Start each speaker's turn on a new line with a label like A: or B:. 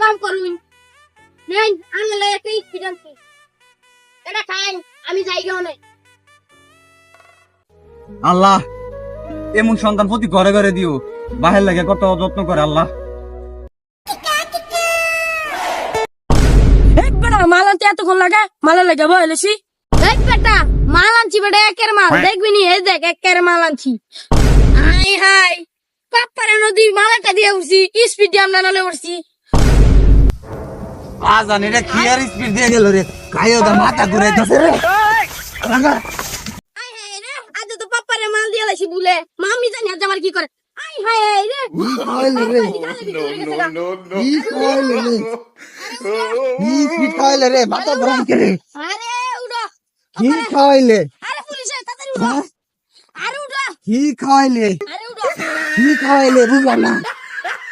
A: কাম করুন নেন আনলে একটা স্পিড আনছি এটা খান আমি যাই গো না
B: আল্লাহ এমন সন্তান প্রতি ঘরে ঘরে দিও বাহির লাগে কত যত্ন করে আল্লাহ।
C: বেটা মাল আনতে এতক্ষণ লাগে মালের লাগে বলেছি
A: দেখ বেটা মাল আনছি বেটা একের মাল দেখবি নি এই দেখ একের মাল আনছি হাই হাই পাপ্পারে নদী মালাটা দিয়ে উঠছি স্পিড দিয়ে আমরা নলে উঠছি
B: আজান এটা কি আর স্পিড দিয়ে গেল রে কায়ো দা মাথা ঘুরাইতেছে রে রাগা
A: আই হাই রে আজ তো পাপ্পারে মাল দিয়ে লাইছি বলে মামি জানি আজ আমার কি করে আই হাই রে
B: কি খাইলে রে কি খাইলে রে কি স্পিড খাইলে রে মাথা গরম করে
A: আরে উড়ো
B: কি খাইলে
A: আরে পুলিশে তাড়াতাড়ি উড়ো আরে উড়ো
B: কি খাইলে
A: আরে উড়ো
B: কি খাইলে বুঝলাম না